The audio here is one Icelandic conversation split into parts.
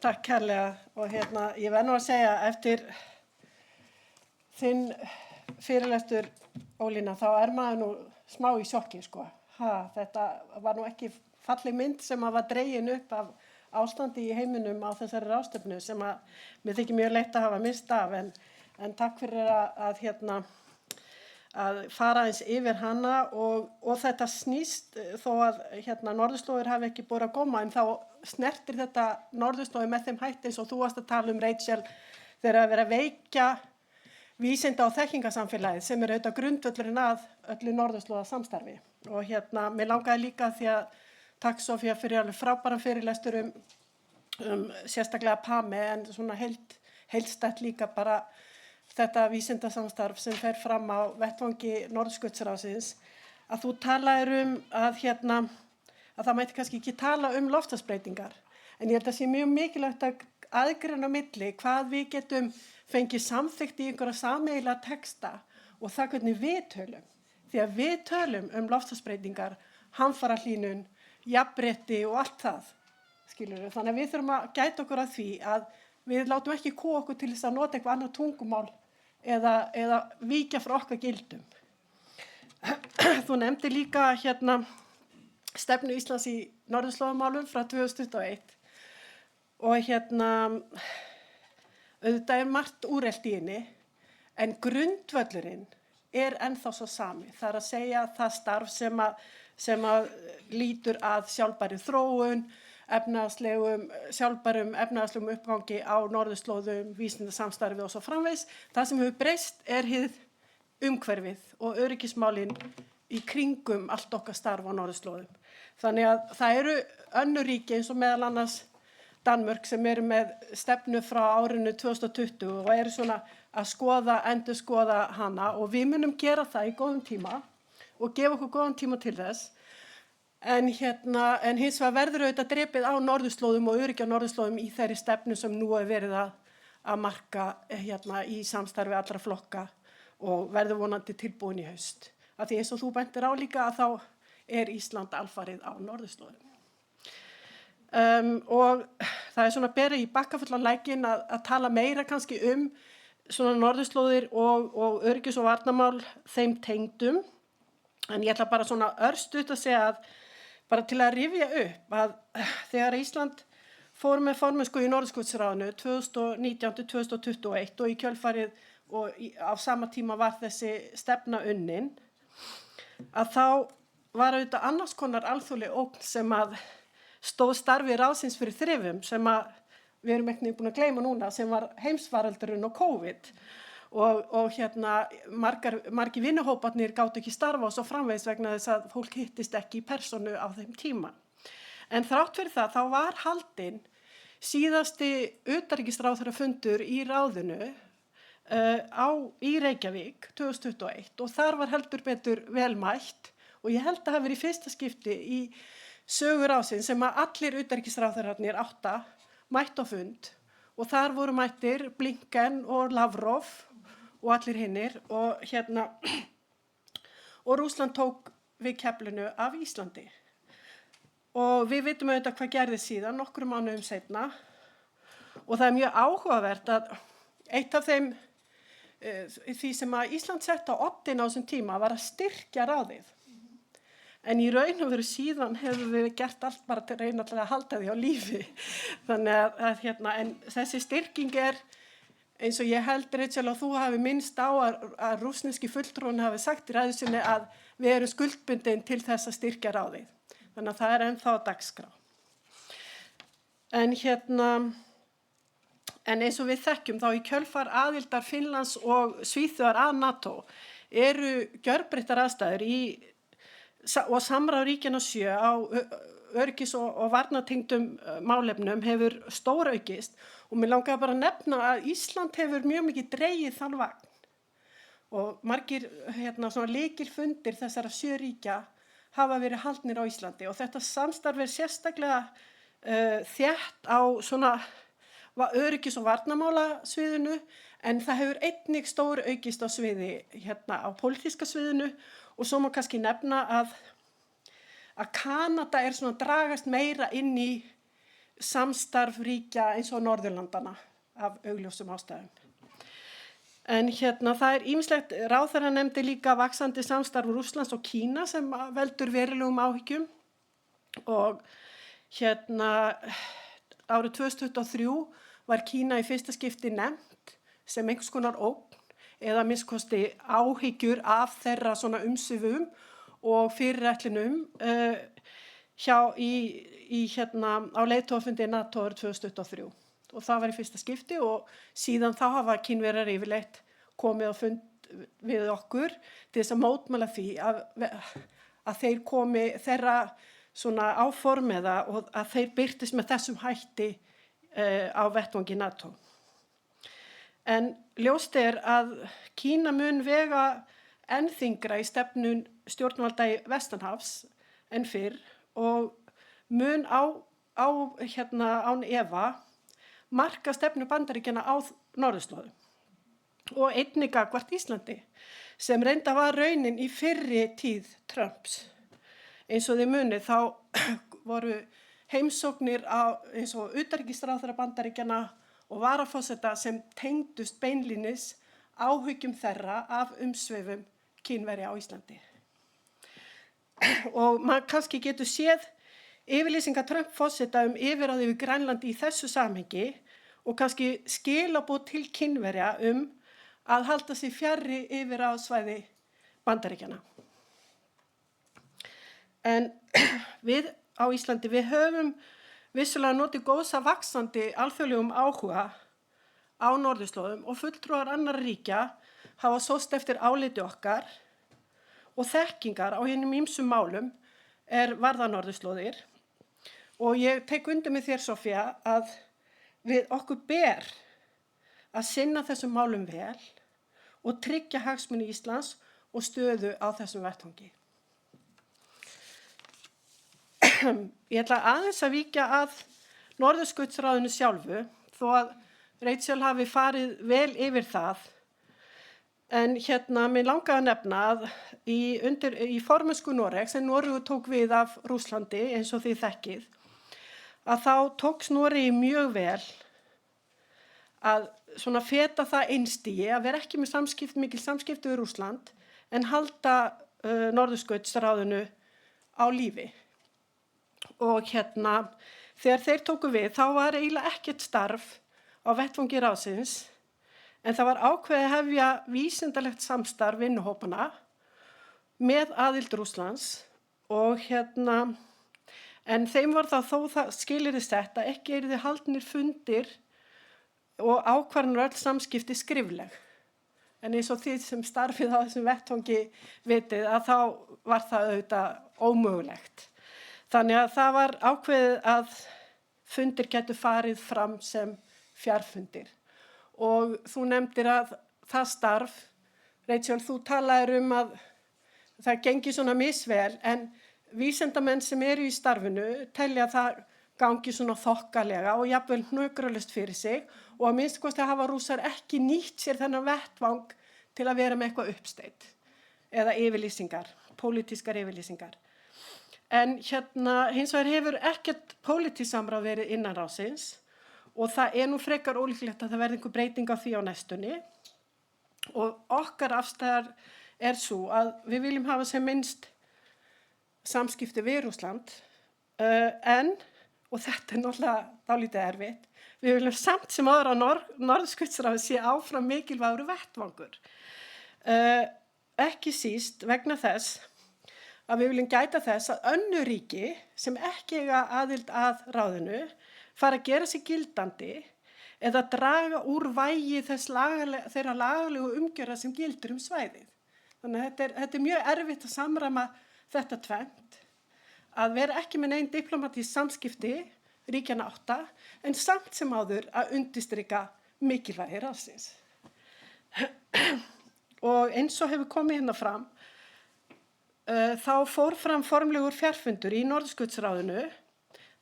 Takk kærlega og ég verð nú að segja eftir þinn fyrirlestur Ólína þá maður nú smá í sjokki sko. Þetta var nú ekki falleg mynd sem var dregin upp af ástandi í heiminum á þessari ráðstefnu sem mér þykir mjög leitt að hafa misst af en takk fyrir að fara eins yfir hana og þetta snýst þó að norðurslóðir hafi ekki borið á góma en þá snertir þetta norðurslóðir með þeim hætti eins og þú varst að tala Rachel þegar að vera að veikja vísinda- og þekkingarsamfélagið sem auðvitað grundvöllurinn að öllu norðurslóða samstarfi og mér langaði líka því að takk Sofía fyrir alveg frábæran fyrirlestur sérstaklega PAME en svona heildstætt líka bara þetta vísindasamstarf sem fer fram á vettvangi Norðurskautsráðsins að þú talaðir að það mætti kannski ekki tala loftslagsbreytingar en ég held að sé mjög mikilvægt að aðgreina á milli hvað við getum fengið samþykkt í einhverja sameiginlega texta og það hvernig við tölum því að við tölum loftslagsbreytingar, hamfarahlýnun, jafnrétti og allt það skilurðu þannig að við þurfum að gæta okkur að því að við látum ekki kúga okkur til þess að nota eitthvað annað tungumál eða víkja frá okkar gildum. Þú nefndi líka stefnu Íslands í norðurslóðamálum frá 2021 og auðvitað margt úrelt í henni en grundvöllurinn ennþá svo sami. Það að segja það starf sem að lýtur að sjálfbærri þróun, sjálfbærum efnahagslegum uppgangi á norðurslóðum, vísindasamstarfi og svo framvegis. Það sem hefur breyst hið umhverfið og öryggismálin í kringum allt okkar starf á norðurslóðum. Þannig að það eru önnur ríki eins og meðal annars Danmörk sem eru með stefnu frá árinu 2020 og svona að endurskoða hana og við munum gera það í góðum tíma og gefa okkur góðan tíma til þess. En hins vegar verður auðvitað drepið á norðurslóðum og öryggi á norðurslóðum í þeirri stefnu sem nú verið að marka í samstarfi allra flokka og verður vonandi tilbúin í haust. Af því eins og þú bentir á líka að þá Ísland alfarið á norðurslóðum. Og það svona berið í bakkafullan lækinn að tala meira kannski svona norðurslóðir og öryggis- og varnarmál þeim tengdum. En ég ætla bara svona örstutt að segja að bara til að rifja upp að þegar Ísland fór með formennsku í Norðurskautsráðinu 2019-2021 og í kjölfarið og á sama tíma var þessi stefna unnin að þá var auðvitað annars konar alþjóðleg ógn sem að stóð starfi ráðsins fyrir þrifum sem að við erum ekki búin að gleyma núna sem var heimsfaraldurinn og COVID og margir vinnuhóparnir gátu ekki starfa og svo framvegis vegna þess að fólk hittist ekki í persónu á þeim tíma. En þrátt fyrir það þá var haldinn síðasti utanríkisráðherrafundur í ráðinu í Reykjavík 2021 og þar var heldur betur vel mætt og ég held að hafi verið í fyrsta skipti í sögu ráðsins sem að allir utanríkisráðherrarnir 8 mættu á fund og þar voru mættir Blinken og Lavrov og allir hinnir og Rússland tók við keflinu af Íslandi. Og við vitum auðvitað hvað gerðist síðan nokkrum mánuðum seinna og það mjög áhugavert að eitt af þeim því sem að Ísland sett á oddinn á þessum tíma var að styrkja ráðið. En í raun og veru síðan hefur við gert allt bara til reyna að halda því á lífi. Þannig að en þessi styrking eins og ég held Rachel og þú hafi minnst á að rússneski fulltrúinn hafi sagt í ræðu sinni að við erum skuldbundin til þess að styrkja ráðið. Þannig að það ennþá á dagskrá. En eins og við þekkjum þá í kjölfar aðildar Finnlands og Svíþjóðar að NATO eru gjörbreyttar aðstæður og samráð ríkjanna 7 á öryggis- og varnartengdum málefnum hefur stóraukist og mér langaði bara að nefna að Ísland hefur mjög mikið dregið þann vagn og margir svona lykilfundir þessara 7 ríkja hafa verið haldnir á Íslandi og þetta samstarf sérstaklega þétt á svona öryggis- og varnarmálasviðinu en það hefur einnig stóraukist á sviði á pólitíska sviðinu og svo má kannski nefna að Kanada svona dragast meira inn í samstarf ríkja eins og Norðurlandana af augljósum ástæðum. En það ýmislegt, ráðherra nefndi líka vaxandi samstarf Rússlands og Kína sem veldur verulegum áhyggjum og árið 2023 var Kína í fyrsta skipti nefnt sem einhvers konar ógn eða minnst áhyggjur af þeirra svona umsvifum og fyrirætlunum á leiðtogafundi NATO árið 2023 og það var í fyrsta skipti og síðan þá hafa Kínverjar yfirleitt komið á fund við okkur til þess að mótmæla því að þeir komi þeirra svona áform eða og að þeir birtist með þessum hætti á vettvangi NATO. En ljóst að Kína mun vega enn þyngra í stefnun stjórnvalda í Vestanhafs en fyrr og mun án efa marka stefnu Bandaríkjanna á norðurslóðum og einnig gagnvart Íslandi sem reynda var raunin í fyrri tíð Trumps. Eins og þið munið þá voru heimsóknir eins og utanríkisráðherra Bandaríkjanna og varaforseta sem tengdust beinlínis áhyggjum þeirra af umsvifum Kínverja á Íslandi. Og maður kannski getur séð yfirlýsingar Trump-forseta yfirráð yfir Grænlandi í þessu samhengi og kannski skilaboð til Kínverja að halda sig fjarri yfirráðasvæði Bandaríkjanna. En við á Íslandi, við höfum vissulega notið góðs af vaxandi alþjóðlegum áhuga á norðurslóðum og fulltrúar annarra ríkja hafa sóst eftir áliti okkar og þekkingar á hinum ýmsum málum varða norðurslóðir. Og ég tek undir með þér, Soffía, að okkur ber að sinna þessum málum vel og tryggja hagsmuni Íslands og stöðu á þessum vettvangi. Ég ætla aðeins að víkja að Norðurskautsráðinu sjálfu, þó að Rachel hafi farið vel yfir það. En mér langaði að nefna að í formennsku Noregs, en Noregur tók við af Rússlandi eins og þið þekkið, að þá tókst Noregi mjög vel að svona feta það einstigi að vera ekki með mikil samskipti við Rússland en halda Norðurskautsráðinu á lífi. Og þegar þeir tóku við þá var eiginlega ekkert starf á vettvangi ráðsins en það var ákveðið að hefja vísindalegt samstarf vinnuhópana með aðild Rússlands og en þeim var það þó það skilyrði sett að ekki yrði haldnir fundir og ákvarðanir öll samskipti skrifleg. En eins og þið sem starfið á þessum vettvangi vitið að þá var það auðvitað ómögulegt. Þannig að það var ákveðið að fundir getur farið fram sem fjarfundir. Og þú nefndir að það starf, Rachel, þú talaðir að það gengi svona misvel, en vísindamenn sem eru í starfinu telja að það gangi svona þokkalega og jafnvel hnökralaust fyrir sig og að minnsta kosti hafa Rússar ekki nýtt sér þennan vettvang til að vera með eitthvað uppsteyt eða yfirlýsingar, pólitískar yfirlýsingar. En hins vegar hefur ekkert pólitískt samráð verið innan ráðsins og það nú frekar ólíklegt að það verði einhver breyting á því á næstunni. Og okkar afstæðar sú að við viljum hafa sem minnst samskipti við Rússland, og þetta náttúrulega dálítið erfitt, við viljum samt sem áður að Norðurskautsráðið sé áfram mikilvægur vettvangur. Ekki síst vegna þess að við viljum gæta þess að önnur ríki sem ekki eiga aðild að ráðinu fara að gera sig gildandi eða draga úr vægi þeirra lagalegu umgjörða sem gildir svæðið. Þannig að þetta er mjög erfitt að samræma þetta tvennt, að vera ekki með nein diplomatísk samskipti ríkjanna 8, en samt sem áður að undirstrika mikilvægi ráðsins. Og eins og hefur komið hérna fram, þá fór fram formlegur fjarfundur í Norðurskautsráðinu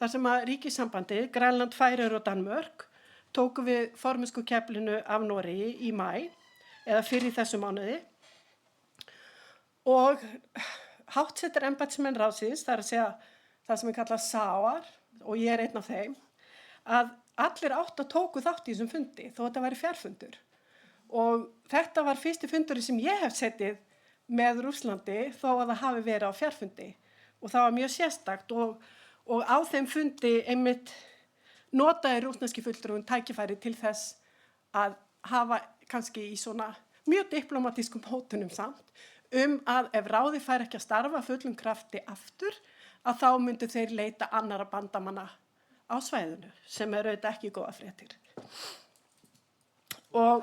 þar sem að ríkissambandi, Grænland, Færeyjar og Danmörk tóku við formennskukeflinu af Noregi í maí eða fyrr í þessu mánuði og háttsettir embættismenn ráðsins, það að segja það sem við kalla SAOR og ég einn af þeim, að allir 8 tóku þátt í þessum fundi þó þetta væri fjarfundur. Og þetta var fyrsti fundurinn sem ég hef setið með Rússlandi þó að það hafi verið á fjarfundi. Og það var mjög sérstakt og á þeim fundi einmitt notaði rússneski fulltrúinn tækifæri til þess að hafa kannski í svona mjög diplomatískum hótunum samt að ef ráðið fær ekki að starfa fullum krafti aftur, að þá myndu þeir leita annara bandamanna á svæðinu, sem auðvitað ekki góða fréttir. Og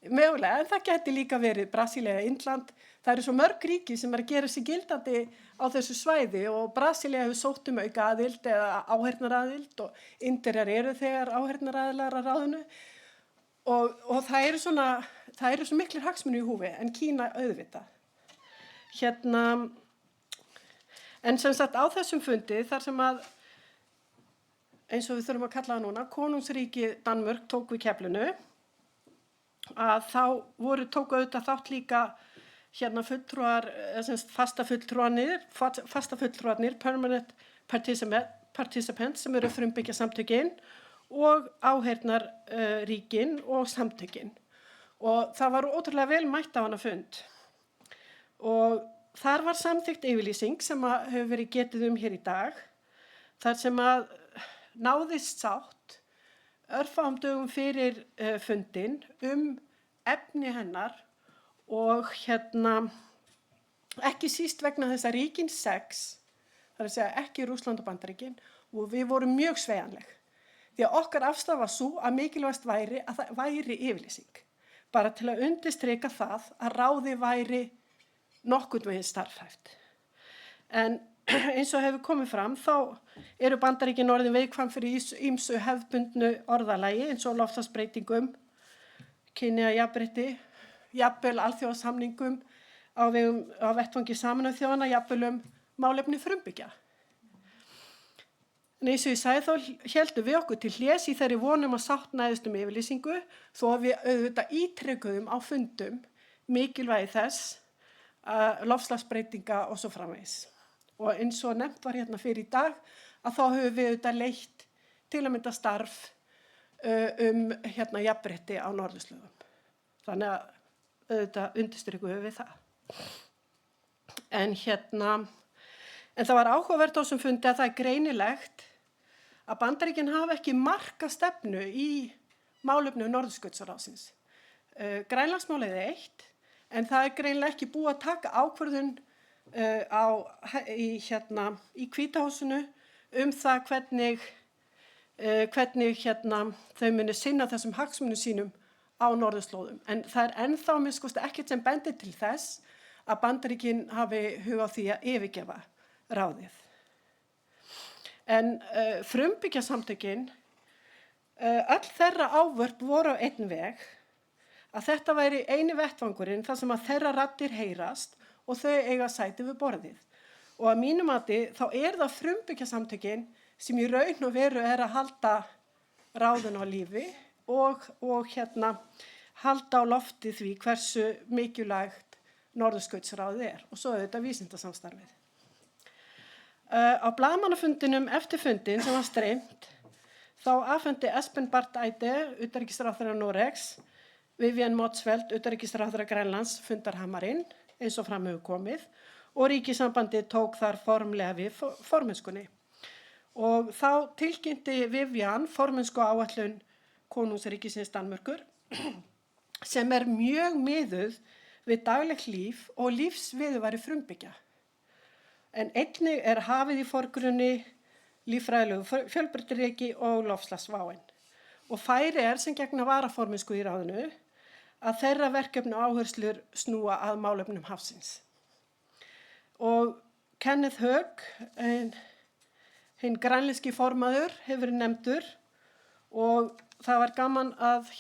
mögulega, en það geti líka verið Brasilía, Indland. Það eru svo mörg ríki sem að gera sig gildandi á þessu svæði og Brasilía hefur sótt aukaaðild eða áheyrnaraðild og Indverjar eru þegar áheyrnaraðilar að ráðinu. Og það eru svo miklir hagsmunir í húfi en Kína auðvitað. En sem sagt á þessum fundi þar sem að, eins og við þurfum að kalla það núna, konungsríki Danmörk tók við keflinu, að þá tóku auðvitað þátt líka fulltrúar, fasta fulltrúarnir, permanent participants sem eru frumbyggja samtökin og áheyrnarríkin og samtökin. Og það var ótrúlega vel mætt á hana fund. Og þar var samþykkt yfirlýsing sem hefur verið getið hér í dag, þar sem að náðist sátt örfáum dögum fyrir fundin efni hennar og ekki síst vegna þess að ríkin 6, það er að segja ekki Rússland og Bandaríkin, og við vorum mjög sveigjanleg. Því að okkar afstaða var sú að mikilvægast væri að það væri yfirlýsing, bara til að undirstrika það að ráðið væri nokkurn veginn starfhæft. En eins og hefur komið fram, þá eru Bandaríkin orðin viðkvæm fyrir ýmsu hefðbundnu orðalagi eins og loftslagsbreytingum, kynjajafnrétti, jafnvel alþjóðasamningum á vettvangi Sameinuðu þjóðanna, jafnvel málefni frumbyggja. En eins og ég sagði þá héldum við okkur til hlés í þeirri vonum að sátt næðist yfirlýsingu þó að við auðvitað ítrekuðum á fundum mikilvægi þess loftslagsbreytinga og svo framvegis. Og eins og nefnt var fyrir í dag að þá höfum við auðvitað leitt til að mynda starf jafnrétti á norðurslóðum. Þannig að auðvitað undirstrikuðum við það. En það var áhugavert á þessum fundi að það er greinilegt að Bandaríkin hafa ekki markað stefnu í málefnum Norðurskautsráðsins. Grænlandsmálið er eitt, en það er greinilega ekki búið að taka ákvörðun í Hvítahúsinu það hvernig þau muni sinna þessum hagsmunum sínum á norðurslóðum. En það er ennþá ekkert sem bendir til þess að Bandaríkin hafi hug á því að yfirgefa ráðið. En frumbyggjasamtökin, öll þeirra ávörp voru á einn veg, að þetta væri eini vettvangurinn þar sem að þeirra raddir heyrast og þau eiga sæti við borðið. Og að mínu mati þá er það frumbyggjasamtökin sem í raun og veru er að halda ráðinu á lífi og halda á lofti því hversu mikilvægt Norðurskautsráðið er og svo þetta vísindasamstarfið. Á blaðamannafundinum eftir fundin sem var streymt þá afhendi Espen Barth Eide, utanríkisráðherra Noregs, Vivian Motzfeldt, utanríkisráðherra Grænlands, fundarhamarinn eins og fram hefur komið og ríkissambandið tók þar formlega við formennskunni. Og þá tilkynnti Vivian formennsku áætlun konungsríkisins Danmerkur sem er mjög miðuð við daglegt líf og lífsviðurværi frumbyggja. En einnig er hafið í forgrunni líffræðilegu fjölbreytileiki og loftslagsváin. Og færi sem gegna varaformennsku í ráðinu að þeirra verkefni og áherslur snúa að málefnum hafsins. Og Kenneth Höök, hinn grænlenski formaður, hefur verið nefndur og það var gaman að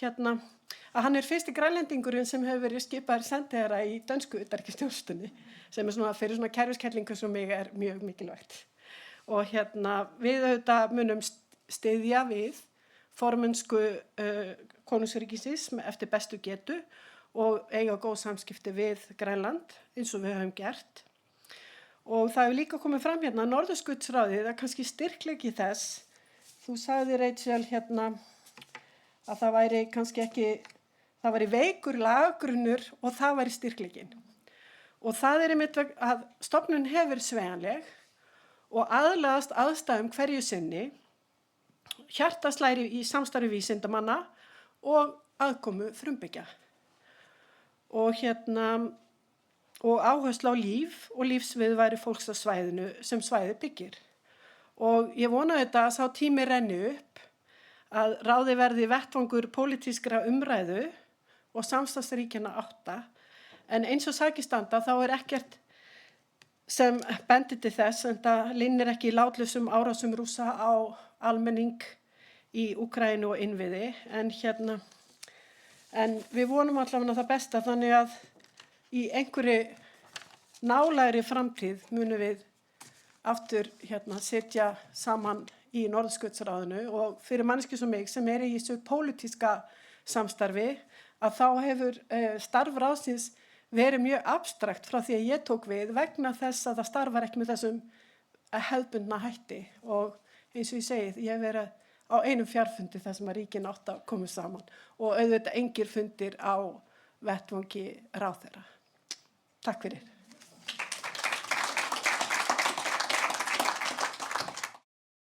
hann er fyrsti grænlendingurinn sem hefur verið skipaður sendiherra í dönsku utanríkisþjónustunni sem er fyrir svona kerfiskellingu sem mig er mjög mikilvægt. Og við auðvitað munum styðja við formennsku konungsríkisins eftir bestu getu og eiga góð samskipti við Grænland eins og við höfum gert. Og það hefur líka komið fram hérna, Norðurskautsráðið er kannski styrkleiki þess. Þú sagði, Rachel, hérna að það væri kannski ekki, það væri veikur laggrunnur og það væri styrkleikinn. Og það er einmitt að stofnun hefur sveigjanleg og aðlagast aðstæðum hverju sinni, hjartaslæri í samstarfi vísindamanna og aðkomu frumbyggja. Og áherslu á líf og lífsviðurværi fólks á svæðinu sem svæðið byggir. Og ég vona þetta að sá tími renni upp, að ráðið verði vettvangur pólitískra umræðu og samstarfsríkjanna 8, en eins og sakir standa þá er ekkert sem bendir til þess, en það linnir ekki látlausum árásum Rússa á almenning í Úkraínu og innviði, en við vonum allavega það besta, þannig að í einhverju nálægri framtíð munum við aftur sitja saman í Norðurskautsráðinu og fyrir manneskju sem mig sem er í þessu pólitíska samstarfi að þá hefur starf ráðsins verið mjög abstrakt frá því að ég tók við vegna þess að það starfar ekki með þessum hefðbundna hætti og eins og ég segi, ég hef verið á einum fjarfundi þar sem að ríkin 8 komu saman og auðvitað engir fundir á vettvangi ráðherra. Takk fyrir.